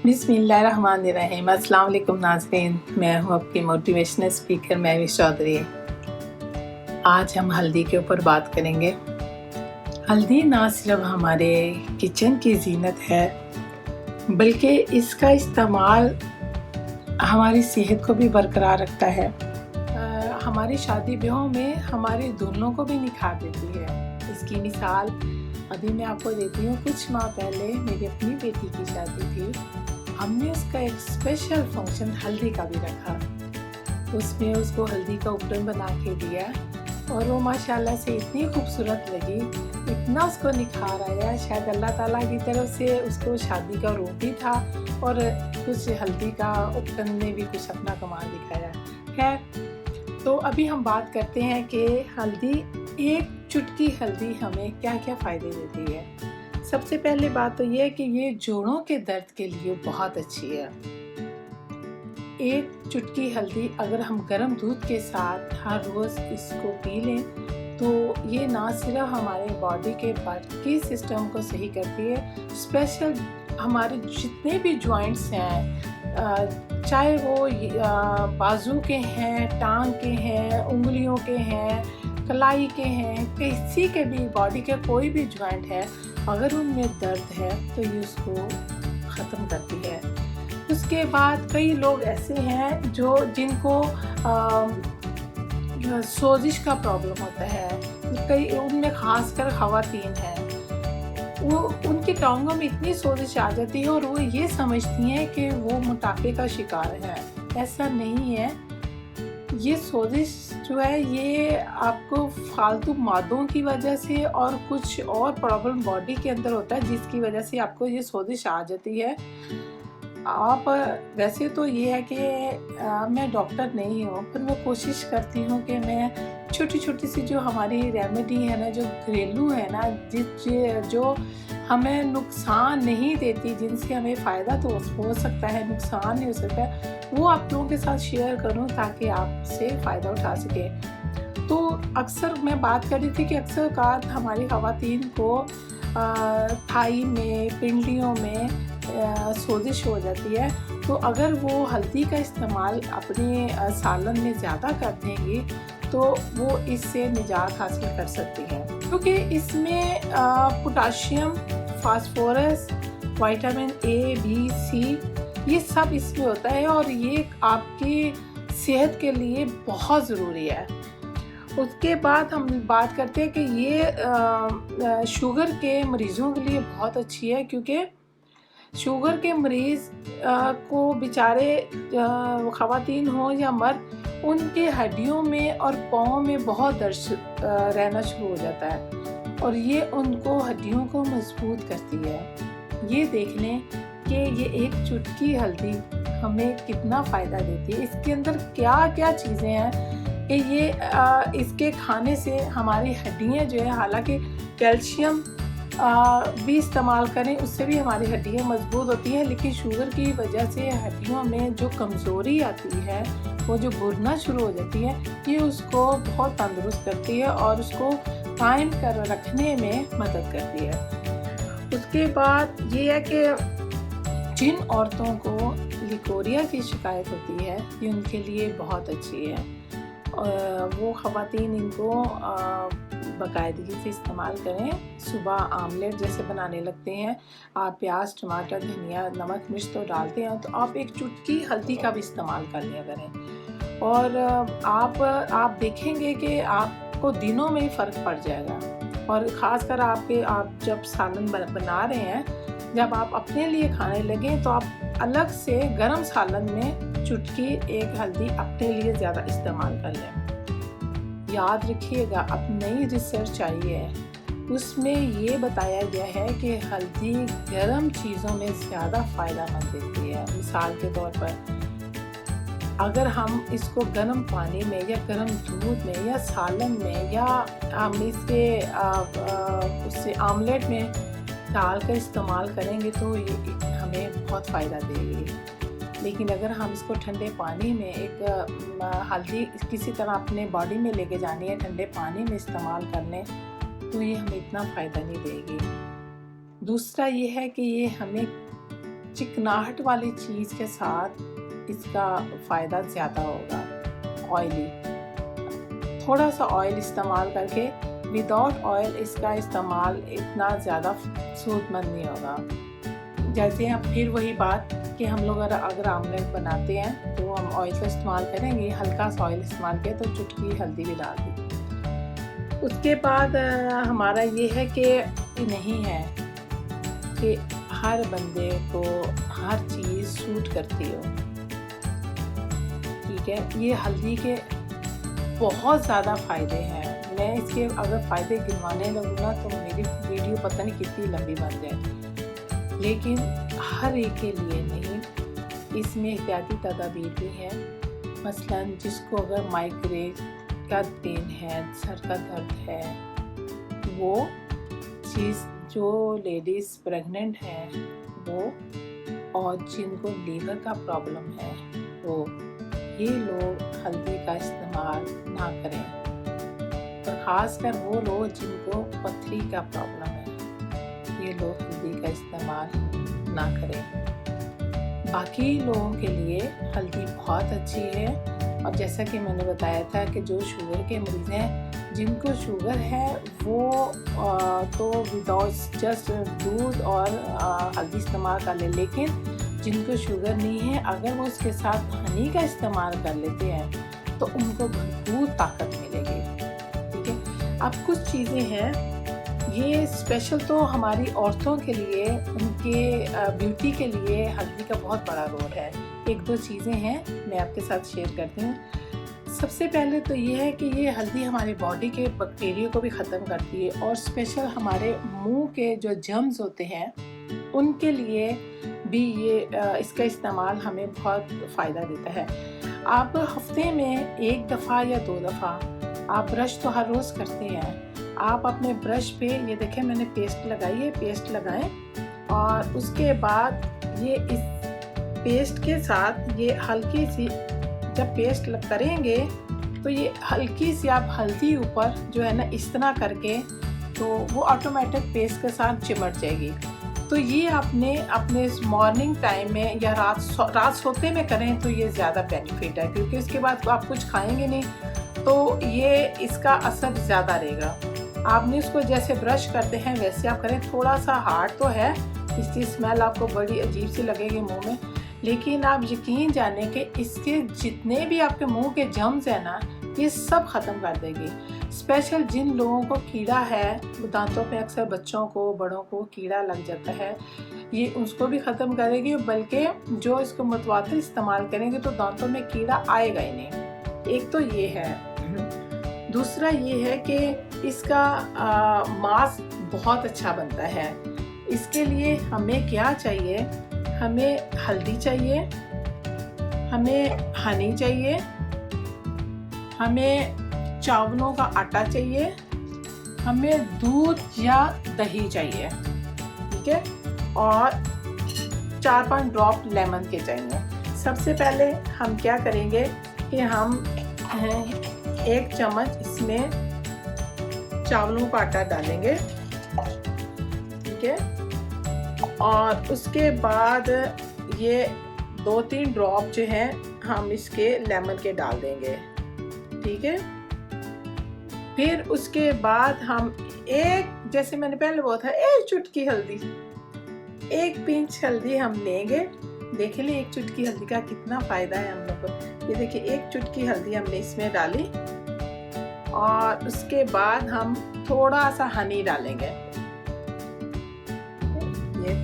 बिस्मिल्लाहिर्रहमानिर्रहीम। अस्सलाम वालेकुम नाज़रीन, मैं हूँ आपकी मोटिवेशनल स्पीकर महविश चौधरी। आज हम हल्दी के ऊपर बात करेंगे। हल्दी ना सिर्फ हमारे किचन की ज़ीनत है, बल्कि इसका इस्तेमाल हमारी सेहत को भी बरकरार रखता है। हमारी शादी ब्याहों में हमारे दुल्हनों को भी निखार देती है। इसकी मिसाल अभी मैं आपको देती हूँ। कुछ माह पहले मेरी अपनी बेटी की शादी थी। हमने उसका एक स्पेशल फंक्शन हल्दी का भी रखा। उसमें उसको हल्दी का उपटन बना के दिया और वो माशाल्लाह से इतनी खूबसूरत लगी, इतना उसको निखार आया। शायद अल्लाह ताला की तरफ से उसको शादी का रूप भी था और कुछ हल्दी का उपटन ने भी कुछ अपना कमाल दिखाया। खैर, तो अभी हम बात करते हैं कि हल्दी, एक चुटकी हल्दी हमें क्या क्या फ़ायदे देती है। सबसे पहले बात तो ये है कि ये जोड़ों के दर्द के लिए बहुत अच्छी है। एक चुटकी हल्दी अगर हम गर्म दूध के साथ हर रोज़ इसको पी लें तो ये ना सिर्फ हमारे बॉडी के बाकी सिस्टम को सही करती है, स्पेशल हमारे जितने भी जॉइंट्स हैं, चाहे वो बाजू के हैं, टांग के हैं, उंगलियों के हैं, कलाई के हैं, किसी के भी बॉडी के कोई भी जॉइंट है, अगर उनमें दर्द है तो ये उसको ख़त्म करती है। उसके बाद कई लोग ऐसे हैं जिनको सोजिश का प्रॉब्लम होता है, कई उनमें ख़ासकर ख़वातीन हैं, वो उनकी टांगों में इतनी सोजिश आ जाती है और वो ये समझती हैं कि वो मोटापे का शिकार है। ऐसा नहीं है। ये सोजिश जो है ये आपको फालतू मादों की वजह से और कुछ और प्रॉब्लम बॉडी के अंदर होता है जिसकी वजह से आपको ये सोजिश आ जाती है। आप वैसे तो ये है कि मैं डॉक्टर नहीं हूँ, पर मैं कोशिश करती हूँ कि मैं छोटी छोटी सी जो हमारी रेमेडी है ना, जो घरेलू है ना, जो हमें नुकसान नहीं देती, जिनसे हमें फ़ायदा तो हो सकता है, नुकसान नहीं हो सकता है, वो आप लोगों के साथ शेयर करूँ ताकि आपसे फ़ायदा उठा सके। तो अक्सर मैं बात कर रही थी कि अक्सर कात हमारी ख़वातीन को थाई में, पिंडलियों में सोजिश हो जाती है। तो अगर वो हल्दी का इस्तेमाल अपने सालन में ज़्यादा कर देंगी तो वो इससे निजात हासिल कर सकती हैं, क्योंकि इसमें potassium, phosphorus, vitamin A, B, C ये सब इसमें होता है और ये आपकी सेहत के लिए बहुत ज़रूरी है। उसके बाद हम बात करते हैं कि ये शुगर के मरीज़ों के लिए बहुत अच्छी है, क्योंकि शुगर के मरीज़ को बेचारे ख़वातीन हो या मर्द, उनके हड्डियों में और पाँव में बहुत दर्द रहना शुरू हो जाता है और ये उनको हड्डियों को मजबूत करती है। ये देख लें कि ये एक चुटकी हल्दी हमें कितना फ़ायदा देती है। इसके अंदर क्या क्या चीज़ें हैं कि ये इसके खाने से हमारी हड्डियाँ जो है, हालांकि कैल्शियम भी इस्तेमाल करें उससे भी हमारी हड्डियाँ मजबूत होती हैं, लेकिन शुगर की वजह से हड्डियों में जो कमज़ोरी आती है, वो जो बुरना शुरू हो जाती है, ये उसको बहुत तंदुरुस्त करती है और उसको कायम कर रखने में मदद करती है। उसके बाद ये है कि जिन औरतों को लिकोरिया की शिकायत होती है, ये उनके लिए बहुत अच्छी है। वो ख़वातीन इनको बाकायदगी से इस्तेमाल करें। सुबह आमलेट जैसे बनाने लगते हैं, आप प्याज, टमाटर, धनिया, नमक, मिर्च तो डालते हैं, तो आप एक चुटकी हल्दी का भी इस्तेमाल कर लिया करें और आप देखेंगे कि आपको दिनों में ही फ़र्क पड़ जाएगा। और ख़ासकर आप जब सालन बना रहे हैं, जब आप अपने लिए खाने लगें तो आप अलग से गरम सालन में चुटकी एक हल्दी अपने लिए ज़्यादा इस्तेमाल कर लें। याद रखिएगा, अब नई रिसर्च आई है, उसमें ये बताया गया है कि हल्दी गर्म चीज़ों में ज़्यादा फ़ायदेमंद देती है। मिसाल के तौर पर अगर हम इसको गर्म पानी में या गर्म दूध में या सालन में या हम इसके उससे आमलेट में डालकर इस्तेमाल करेंगे तो ये हमें बहुत फ़ायदा देगी। लेकिन अगर हम इसको ठंडे पानी में एक हल्दी किसी तरह अपने बॉडी में लेके जानी है, ठंडे पानी में इस्तेमाल कर लें, तो ये हमें इतना फ़ायदा नहीं देगी। दूसरा ये है कि ये हमें चिकनाहट वाली चीज़ के साथ इसका फ़ायदा ज़्यादा होगा। ऑयली, थोड़ा सा ऑयल इस्तेमाल करके, विदाउट ऑयल इसका इस्तेमाल इतना ज़्यादा सूदमंद नहीं होगा। जैसे हम फिर वही बात कि हम लोग अगर आमलेट बनाते हैं तो हम ऑयल का इस्तेमाल करेंगे, हल्का सा ऑयल इस्तेमाल किया तो चुटकी हल्दी भी डाल दी। उसके बाद हमारा ये है कि नहीं है कि हर बंदे को हर चीज़ सूट करती हो, ठीक है। ये हल्दी के बहुत ज़्यादा फ़ायदे हैं। मैं इसके अगर फ़ायदे गिनवाने लगूँ ना तो मेरी वीडियो पता नहीं कितनी लंबी बन जाए, लेकिन हर एक के लिए नहीं, इसमें एहतियाती तदाबीर भी हैं। मसलन जिसको अगर माइग्रेन का पेन है, सर का दर्द है, वो चीज़ जो लेडीज़ प्रेग्नेंट हैं वो, और जिनको लीवर का प्रॉब्लम है वो, ये लोग हल्दी का इस्तेमाल ना करें। और ख़ासकर वो लोग जिनको पथरी का प्रॉब्लम है, ये लोग हल्दी का इस्तेमाल ना करें। बाकी लोगों के लिए हल्दी बहुत अच्छी है। और जैसा कि मैंने बताया था कि जो शुगर के मरीज़ हैं, जिनको शुगर है वो तो विदाउट जस्ट दूध और हल्दी इस्तेमाल कर ले, लेकिन जिनको शुगर नहीं है, अगर वो उसके साथ हनी का इस्तेमाल कर लेते हैं तो उनको भरपूर ताकत मिलेगी, ठीक है। अब कुछ चीज़ें हैं, ये स्पेशल तो हमारी औरतों के लिए, उनके ब्यूटी के लिए हल्दी का बहुत बड़ा रोल है। एक दो चीज़ें हैं मैं आपके साथ शेयर करती हूँ। सबसे पहले तो ये है कि ये हल्दी हमारे बॉडी के बैक्टीरिया को भी ख़त्म करती है, और स्पेशल हमारे मुंह के जो जर्म्स होते हैं उनके लिए भी ये इसका इस्तेमाल हमें बहुत फ़ायदा देता है। आप हफ्ते में 1 दफ़ा या 2 दफ़ा आप ब्रश तो हर रोज़ करते हैं, आप अपने ब्रश पे ये देखें मैंने पेस्ट लगाई है, पेस्ट लगाएं, और उसके बाद ये इस पेस्ट के साथ ये हल्की सी जब पेस्ट करेंगे तो ये हल्की सी आप हल्दी ऊपर जो है ना इस तरह करके, तो वो ऑटोमेटिक पेस्ट के साथ चिमट जाएगी। तो ये आपने अपने मॉर्निंग टाइम में या रात सोते में करें तो ये ज़्यादा बेनिफिट है, क्योंकि इसके बाद आप कुछ खाएंगे नहीं तो ये इसका असर ज़्यादा रहेगा। आपने इसको जैसे ब्रश करते हैं वैसे आप करें। थोड़ा सा हार्ड तो है, इसकी स्मेल आपको बड़ी अजीब सी लगेगी मुंह में, लेकिन आप यकीन जाने कि इसके जितने भी आपके मुंह के जर्म्स हैं ना, ये सब ख़त्म कर देगी। स्पेशल जिन लोगों को कीड़ा है, दांतों पे अक्सर बच्चों को, बड़ों को कीड़ा लग जाता है, ये उसको भी ख़त्म करेगी, बल्कि जो इसको मुतवातिर इस्तेमाल करेंगे तो दांतों में कीड़ा आएगा ही नहीं। एक तो ये है। दूसरा ये है कि इसका मास्क बहुत अच्छा बनता है। इसके लिए हमें क्या चाहिए, हमें हल्दी चाहिए, हमें हनी चाहिए, हमें चावलों का आटा चाहिए, हमें दूध या दही चाहिए, ठीक है, और 4-5 ड्रॉप लेमन के चाहिए। सबसे पहले हम क्या करेंगे कि हम 1 चम्मच इसमें चावलों का आटा डालेंगे, ठीक है, और उसके बाद ये 2-3 ड्रॉप जो है हम इसके लेमन के डाल देंगे, ठीक है। फिर उसके बाद हम जैसे मैंने पहले बोला था, 1 चुटकी हल्दी, 1 पिंच हल्दी हम लेंगे। देख लिए 1 चुटकी हल्दी का कितना फ़ायदा है हम लोग को। ये देखिए 1 चुटकी हल्दी हमने इसमें डाली, और उसके बाद हम थोड़ा सा हनी डालेंगे। ये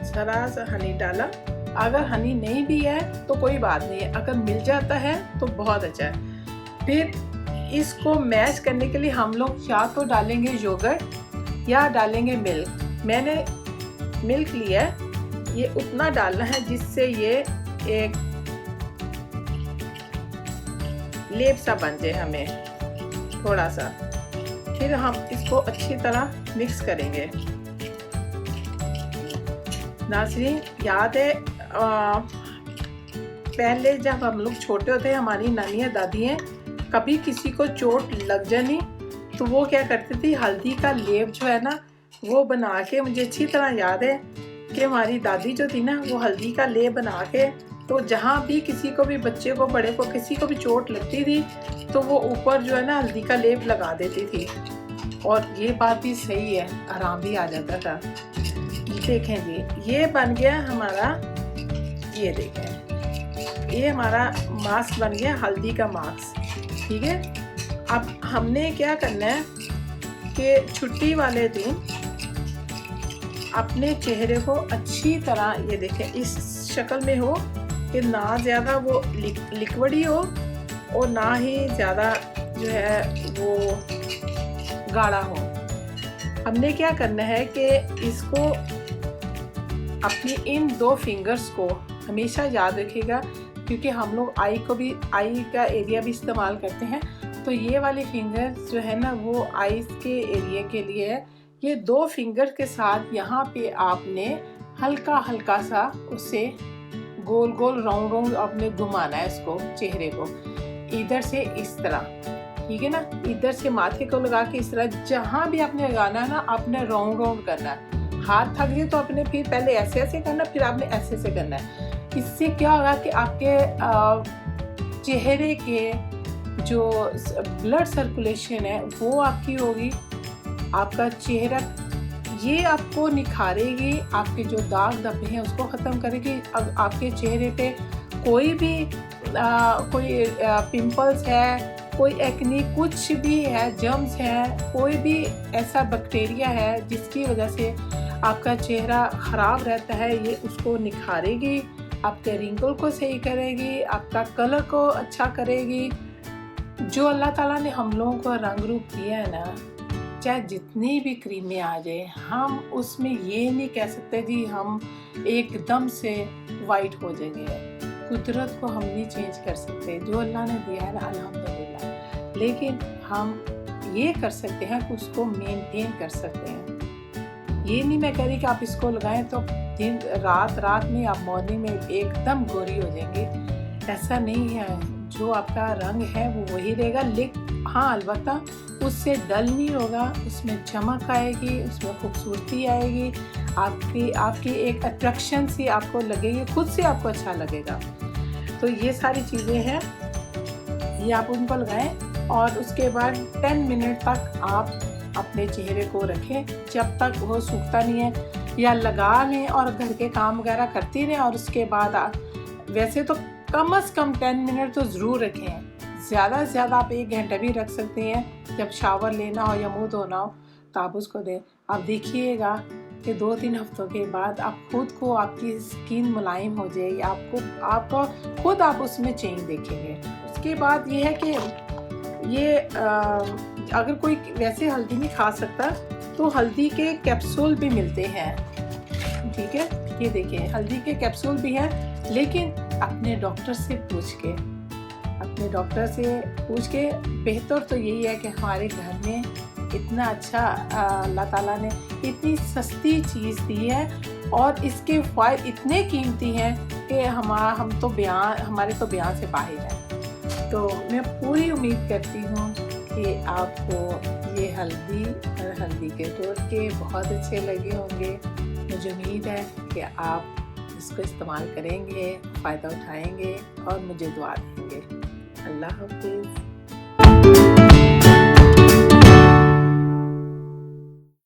जरा सा हनी डाला। अगर हनी नहीं भी है तो कोई बात नहीं है, अगर मिल जाता है तो बहुत अच्छा है। फिर इसको मैश करने के लिए हम लोग या तो डालेंगे योगर्ट या डालेंगे मिल्क। मैंने मिल्क लिया है, ये उतना डालना है जिससे ये एक लेप सा बन जाए हमें थोड़ा सा। फिर हम इसको अच्छी तरह मिक्स करेंगे। नाज़रीन, याद है पहले जब हम लोग छोटे होते, हमारी नानियाँ दादियाँ कभी किसी को चोट लग जानी तो वो क्या करती थी, हल्दी का लेप जो है ना वो बना के, मुझे अच्छी तरह याद है कि हमारी दादी जो थी ना, वो हल्दी का लेप बना के, तो जहाँ भी किसी को भी, बच्चे को बड़े को, किसी को भी चोट लगती थी तो वो ऊपर जो है ना हल्दी का लेप लगा देती थी। और ये बात भी सही है, आराम भी आ जाता था। देखें जी, ये बन गया हमारा, ये देखें, ये हमारा मास्क बन गया, हल्दी का मास्क। ठीक है, अब हमने क्या करना है कि छुट्टी वाले दिन अपने चेहरे को अच्छी तरह, ये देखें, इस शक्ल में हो कि ना ज़्यादा वो लिक्विडी हो और ना ही ज़्यादा जो है वो गाढ़ा हो। हमने क्या करना है कि इसको अपनी इन 2 फिंगर्स को हमेशा याद रखिएगा, क्योंकि हम लोग आई का एरिया भी इस्तेमाल करते हैं। तो ये वाली फिंगर जो है ना वो आईज के एरिया के लिए है। ये 2 फिंगर के साथ यहाँ पे आपने हल्का हल्का सा उसे गोल गोल राउंड राउंड आपने घुमाना है इसको, चेहरे को इधर से इस तरह, ठीक है ना, इधर से माथे को लगा के इस तरह, जहाँ भी आपने लगाना है ना आपने राउंड राउंड करना है। हाथ थक गए तो आपने फिर पहले ऐसे ऐसे करना, फिर आपने ऐसे ऐसे करना है। इससे क्या होगा कि आपके चेहरे के जो ब्लड सर्कुलेशन है वो आपकी होगी, आपका चेहरा ये आपको निखारेगी, आपके जो दाग धब्बे हैं उसको ख़त्म करेगी। आपके चेहरे पे कोई भी कोई पिंपल्स है, कोई एक्नी कुछ भी है, जर्म्स है, कोई भी ऐसा बैक्टीरिया है जिसकी वजह से आपका चेहरा ख़राब रहता है, ये उसको निखारेगी, आपके रिंकल को सही करेगी, आपका कलर को अच्छा करेगी। जो अल्लाह ताला ने हम लोगों को रंग रूप दिया है ना, चाहे जितनी भी क्रीमें आ जाए, हम उसमें ये नहीं कह सकते जी हम एकदम से वाइट हो जाएंगे। कुदरत को हम नहीं चेंज कर सकते, जो अल्लाह ने दिया है ना अल्हम्दुलिल्लाह, लेकिन हम ये कर सकते हैं कि उसको मेंटेन कर सकते हैं। ये नहीं मैं कह रही कि आप इसको लगाएं तो दिन रात में आप मॉर्निंग में एकदम गोरी हो जाएंगे, ऐसा नहीं है। जो आपका रंग है वो वही रहेगा, लेकिन हाँ अलबत्ता उससे डल नहीं होगा, उसमें चमक आएगी, उसमें खूबसूरती आएगी, आपकी एक अट्रैक्शन सी आपको लगेगी, खुद से आपको अच्छा लगेगा। तो ये सारी चीज़ें हैं, ये आप उनको लगाएं और उसके बाद 10 मिनट तक आप अपने चेहरे को रखें, जब तक वो सूखता नहीं है, या लगा लें और घर के काम वगैरह करती रहें। और उसके बाद वैसे तो कम से कम 10 मिनट तो ज़रूर रखें, ज़्यादा से ज़्यादा आप 1 घंटा भी रख सकते हैं। जब शावर लेना हो या मुंह धोना हो तो आप उसको दें। आप देखिएगा कि 2-3 हफ्तों के बाद आप खुद को, आपकी स्किन मुलायम हो जाएगी, आपको खुद आप उसमें चेंज देखेंगे। उसके बाद ये है कि ये अगर कोई वैसे हल्दी नहीं खा सकता तो हल्दी के कैप्सूल भी मिलते हैं, ठीक है, ये देखिए हल्दी के कैप्सूल भी हैं, लेकिन अपने डॉक्टर से पूछ के बेहतर तो यही है कि हमारे घर में इतना अच्छा अल्लाह ताला ने इतनी सस्ती चीज़ दी है और इसके फ़ायदे इतने कीमती हैं कि हमारे तो बयान से बाहर है। तो मैं पूरी उम्मीद करती हूँ कि आपको ये हल्दी और हल्दी के टोटके बहुत अच्छे लगे होंगे। मुझे उम्मीद है कि आप इसको इस्तेमाल करेंगे, फ़ायदा उठाएंगे और मुझे दुआ देंगे। अल्लाह हाफ़िज़।